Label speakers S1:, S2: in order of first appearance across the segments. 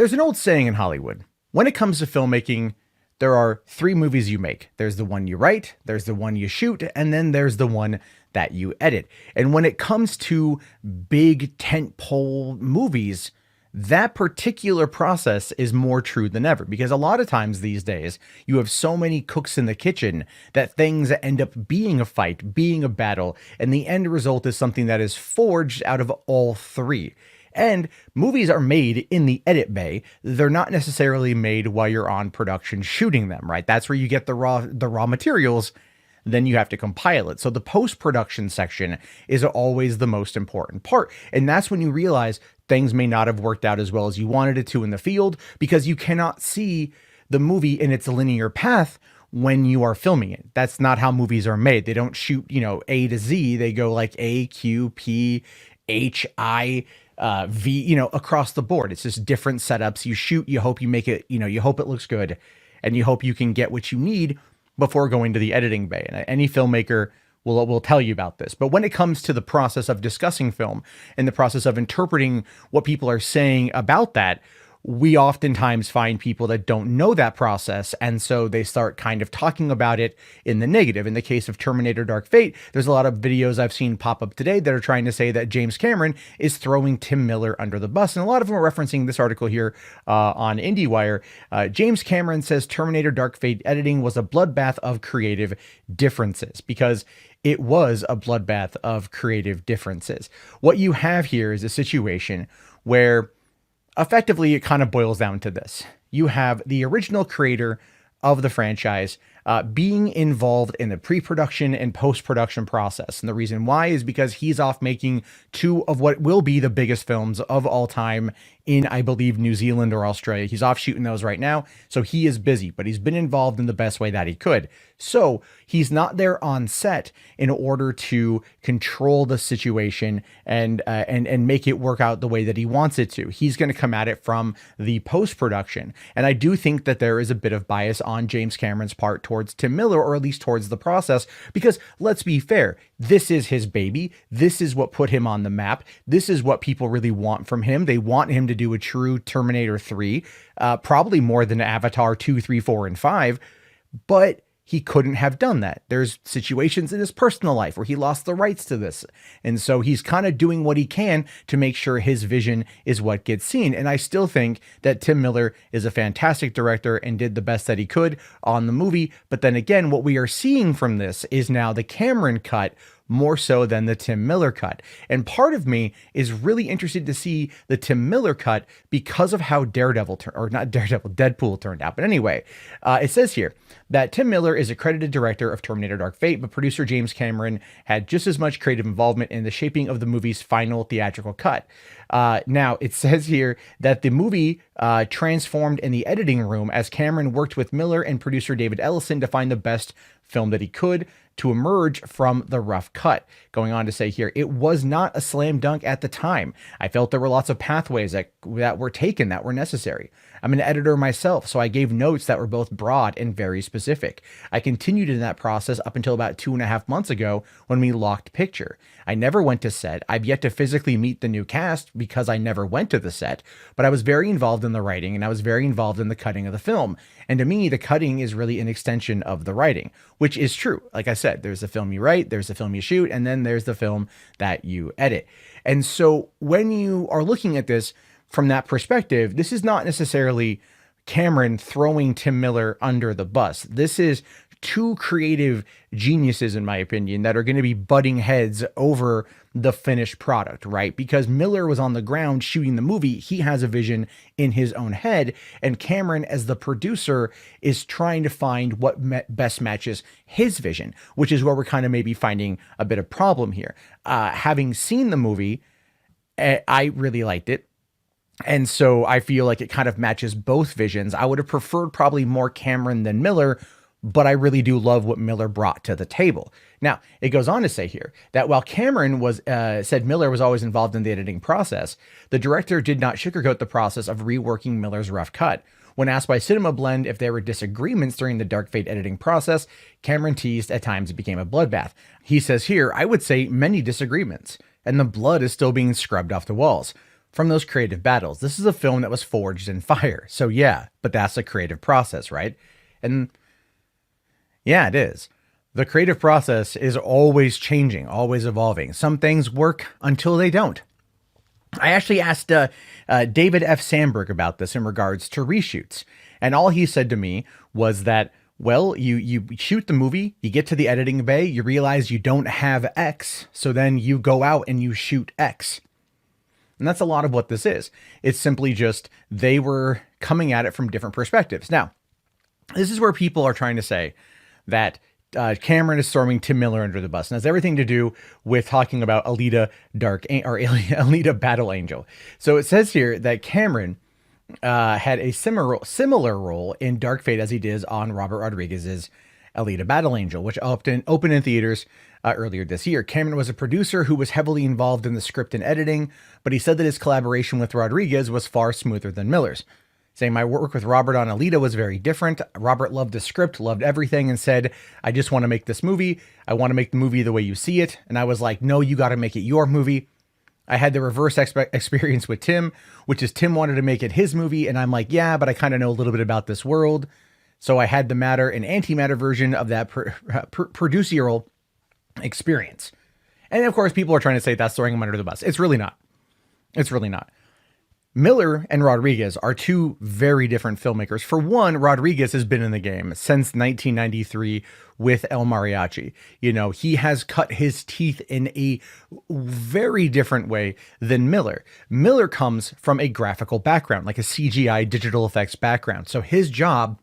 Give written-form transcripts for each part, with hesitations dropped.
S1: There's an old saying in Hollywood. When it comes to filmmaking, there are three movies you make. There's the one you write, there's the one you shoot, and then there's the one that you edit. And when it comes to big tentpole movies, that particular process is more true than ever, because a lot of times these days you have so many cooks in the kitchen that things end up being a fight, being a battle, and the end result is something that is forged out of all three. And movies are made in the edit bay. They're not necessarily made while you're on production shooting them, right? That's where you get the raw materials. Then you have to compile it. So the post-production section is always the most important part. And that's when you realize things may not have worked out as well as you wanted it to in the field, because you cannot see the movie in its linear path when you are filming it. That's not how movies are made. They don't shoot, A to Z. They go like A, Q, P, H, I, V, across the board. It's just different setups. You shoot, you hope you make it, you hope it looks good, and you hope you can get what you need before going to the editing bay. And any filmmaker will tell you about this. But when it comes to the process of discussing film and the process of interpreting what people are saying about that, we oftentimes find people that don't know that process, and so they start kind of talking about it in the negative. In the case of Terminator Dark Fate, there's a lot of videos I've seen pop up today that are trying to say that James Cameron is throwing Tim Miller under the bus, and a lot of them are referencing this article here on IndieWire. James Cameron says Terminator Dark Fate editing was a bloodbath of creative differences, because it was a bloodbath of creative differences. What you have here is a situation where effectively, it kind of boils down to this. You have the original creator of the franchise being involved in the pre-production and post-production process. And the reason why is because he's off making two of what will be the biggest films of all time in, I believe, New Zealand or Australia. He's off shooting those right now. So he is busy, but he's been involved in the best way that he could. So he's not there on set in order to control the situation and make it work out the way that he wants it to. He's going to come at it from the post-production. And I do think that there is a bit of bias on James Cameron's part towards Tim Miller, or at least towards the process, because let's be fair, this is his baby. This is what put him on the map. This is what people really want from him. They want him to do a true Terminator 3, probably more than Avatar 2, 3, 4, and 5, but he couldn't have done that. There's situations in his personal life where he lost the rights to this. And so he's kind of doing what he can to make sure his vision is what gets seen. And I still think that Tim Miller is a fantastic director and did the best that he could on the movie. But then again, what we are seeing from this is now the Cameron cut more so than the Tim Miller cut. And part of me is really interested to see the Tim Miller cut because of how Deadpool turned out. But anyway, it says here that Tim Miller is a credited director of Terminator Dark Fate, but producer James Cameron had just as much creative involvement in the shaping of the movie's final theatrical cut. Now, it says here that the movie transformed in the editing room as Cameron worked with Miller and producer David Ellison to find the best film that he could to emerge from the rough cut. Going on to say here, it was not a slam dunk at the time. I felt there were lots of pathways that were taken that were necessary. I'm an editor myself, so I gave notes that were both broad and very specific. I continued in that process up until about 2.5 months ago when we locked picture. I never went to set. I've yet to physically meet the new cast because I never went to the set, but I was very involved in the writing and I was very involved in the cutting of the film. And to me, the cutting is really an extension of the writing, which is true. Like I said, there's the film you write, there's the film you shoot, and then there's the film that you edit. And so when you are looking at this from that perspective, this is not necessarily Cameron throwing Tim Miller under the bus. This is two creative geniuses, in my opinion, that are going to be butting heads over the finished product, right? Because Miller was on the ground shooting the movie. He has a vision in his own head, and Cameron, as the producer, is trying to find what best matches his vision, which is where we're kind of maybe finding a bit of problem here. Having seen the movie, I really liked it. And so I feel like it kind of matches both visions. I would have preferred probably more Cameron than Miller, but I really do love what Miller brought to the table. Now, it goes on to say here that while Cameron said Miller was always involved in the editing process, the director did not sugarcoat the process of reworking Miller's rough cut. When asked by Cinema Blend if there were disagreements during the Dark Fate editing process, Cameron teased at times it became a bloodbath. He says here, I would say many disagreements, and the blood is still being scrubbed off the walls. from those creative battles. This is a film that was forged in fire. So yeah, but that's a creative process, right? And yeah, it is. The creative process is always changing, always evolving. Some things work until they don't. I actually asked David F. Sandberg about this in regards to reshoots. And all he said to me was that, well, you shoot the movie, you get to the editing bay, you realize you don't have X, so then you go out and you shoot X. And that's a lot of what this is. It's simply just they were coming at it from different perspectives. Now, this is where people are trying to say that Cameron is throwing Tim Miller under the bus. And it has everything to do with talking about Alita Alita Battle Angel. So it says here that Cameron had a similar role in Dark Fate as he did on Robert Rodriguez's Alita Battle Angel, which opened in theaters earlier this year. Cameron was a producer who was heavily involved in the script and editing, but he said that his collaboration with Rodriguez was far smoother than Miller's, saying, "My work with Robert on Alita was very different. Robert loved the script, loved everything, and said, I just want to make this movie. I want to make the movie the way you see it." And I was like, "No, you got to make it your movie." I had the reverse experience with Tim, which is Tim wanted to make it his movie. And I'm like, yeah, but I kind of know a little bit about this world. So I had the matter and antimatter version of that producial experience. And of course, people are trying to say that's throwing him under the bus. It's really not. It's really not. Miller and Rodriguez are two very different filmmakers. For one, Rodriguez has been in the game since 1993 with El Mariachi. You know, he has cut his teeth in a very different way than Miller. Miller comes from a graphical background, like a CGI digital effects background. So his job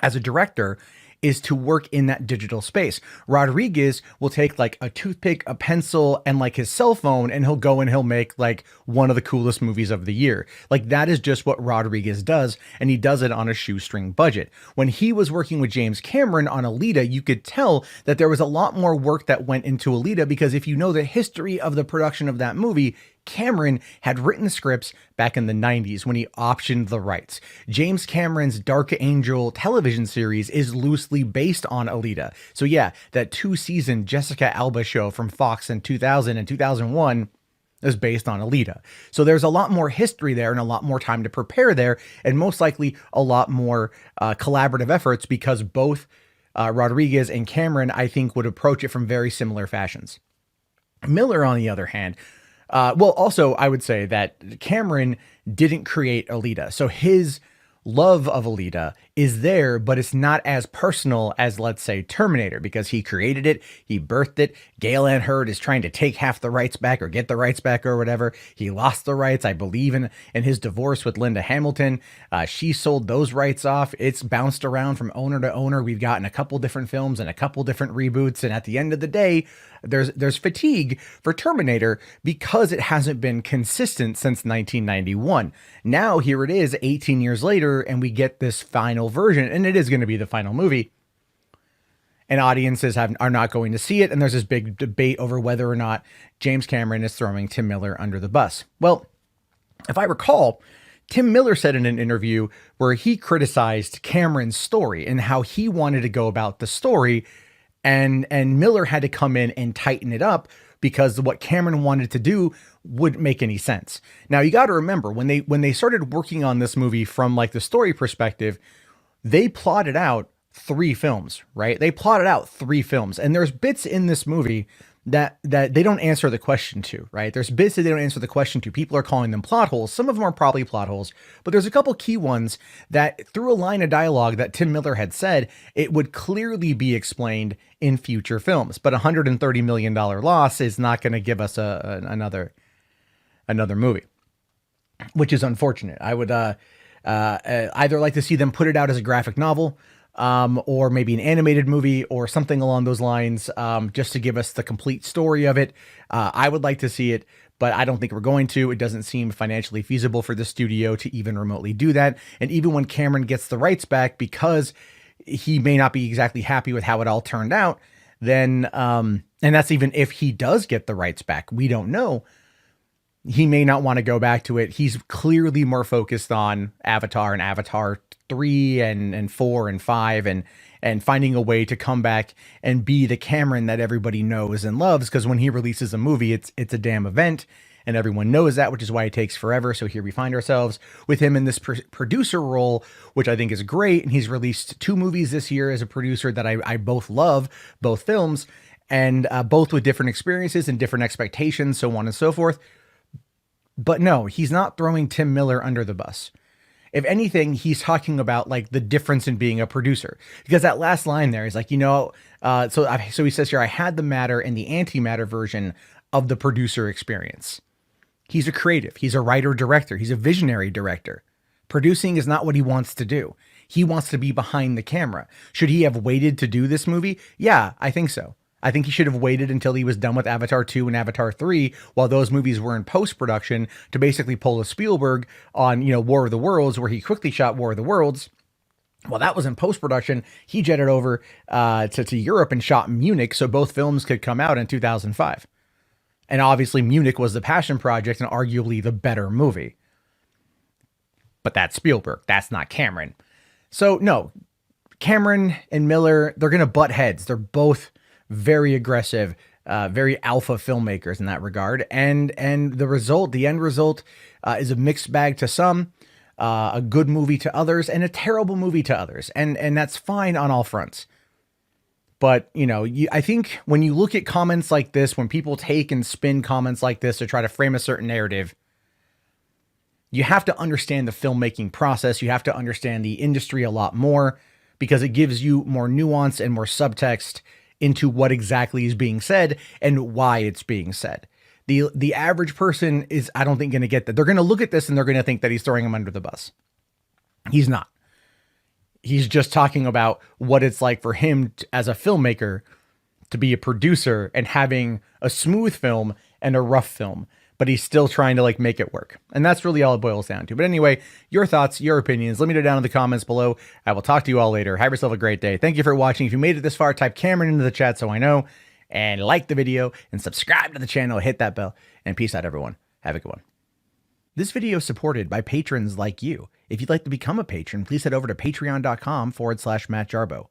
S1: as a director is to work in that digital space. Rodriguez will take like a toothpick, a pencil, and like his cell phone, and he'll go and he'll make like one of the coolest movies of the year. Like that is just what Rodriguez does, and he does it on a shoestring budget. When he was working with James Cameron on Alita, you could tell that there was a lot more work that went into Alita, because if you know the history of the production of that movie, Cameron had written scripts back in the 90s when he optioned the rights. James Cameron's Dark Angel television series is loosely based on Alita. So yeah, that 2-season Jessica Alba show from Fox in 2000 and 2001 is based on Alita. So there's a lot more history there and a lot more time to prepare there, and most likely a lot more collaborative efforts, because both Rodriguez and Cameron, I think, would approach it from very similar fashions. Miller, on the other hand, also, I would say that Cameron didn't create Alita. So his love of Alita is there, but it's not as personal as, let's say, Terminator, because he created it, he birthed it. Gale Ann Hurd is trying to take half the rights back or get the rights back or whatever. He lost the rights, I believe, in his divorce with Linda Hamilton. She sold those rights off. It's bounced around from owner to owner. We've gotten a couple different films and a couple different reboots, and at the end of the day, there's fatigue for Terminator because it hasn't been consistent since 1991. Now here it is 18 years later, and we get this final version, and it is going to be the final movie. And audiences are not going to see it, and there's this big debate over whether or not James Cameron is throwing Tim Miller under the bus. Well, if I recall, Tim Miller said in an interview where he criticized Cameron's story and how he wanted to go about the story, and Miller had to come in and tighten it up because what Cameron wanted to do wouldn't make any sense. Now, you got to remember, when they started working on this movie from like the story perspective, they plotted out 3 films, right? They plotted out 3 films, and there's bits in this movie that they don't answer the question to, right? There's bits that they don't answer the question to. People are calling them plot holes. Some of them are probably plot holes, but there's a couple key ones that, through a line of dialogue that Tim Miller had said, it would clearly be explained in future films. But $130 million loss is not going to give us another movie, which is unfortunate. I would either like to see them put it out as a graphic novel, or maybe an animated movie or something along those lines, just to give us the complete story of it. I would like to see it, but I don't think we're going to. It doesn't seem financially feasible for the studio to even remotely do that. And even when Cameron gets the rights back, because he may not be exactly happy with how it all turned out, then, and that's even if he does get the rights back, we don't know. He may not want to go back to it. He's clearly more focused on Avatar and Avatar 3 and 4 and 5 and finding a way to come back and be the Cameron that everybody knows and loves, because when he releases a movie, it's a damn event. and everyone knows that, which is why it takes forever. So here we find ourselves with him in this producer role, which I think is great. And he's released 2 movies this year as a producer that I both love, both films, and both with different experiences and different expectations, so on and so forth. But no, he's not throwing Tim Miller under the bus. If anything, he's talking about like the difference in being a producer, because that last line there is like, so he says here, I had the matter and the antimatter version of the producer experience. He's a creative. He's a writer director. He's a visionary director. Producing is not what he wants to do. He wants to be behind the camera. Should he have waited to do this movie? Yeah, I think so. I think he should have waited until he was done with Avatar 2 and Avatar 3 while those movies were in post-production to basically pull a Spielberg on, War of the Worlds, where he quickly shot War of the Worlds. While that was in post-production, he jetted over to Europe and shot Munich so both films could come out in 2005. And obviously Munich was the passion project and arguably the better movie. But that's Spielberg. That's not Cameron. So no, Cameron and Miller, they're going to butt heads. They're both very aggressive, very alpha filmmakers in that regard. And the end result is a mixed bag to some, a good movie to others, and a terrible movie to others. And that's fine on all fronts. But, I think when you look at comments like this, when people take and spin comments like this to try to frame a certain narrative, you have to understand the filmmaking process. You have to understand the industry a lot more, because it gives you more nuance and more subtext into what exactly is being said and why it's being said. The average person is, I don't think, going to get that. They're going to look at this and they're going to think that he's throwing him under the bus. He's not. He's just talking about what it's like for him as a filmmaker to be a producer and having a smooth film and a rough film, but he's still trying to make it work. And that's really all it boils down to. But anyway, your thoughts, your opinions, let me know down in the comments below. I will talk to you all later. Have yourself a great day. Thank you for watching. If you made it this far, type Cameron into the chat so I know, and like the video and subscribe to the channel, hit that bell, and peace out, everyone. Have a good one. This video is supported by patrons like you. If you'd like to become a patron, please head over to patreon.com/Matt Jarbo.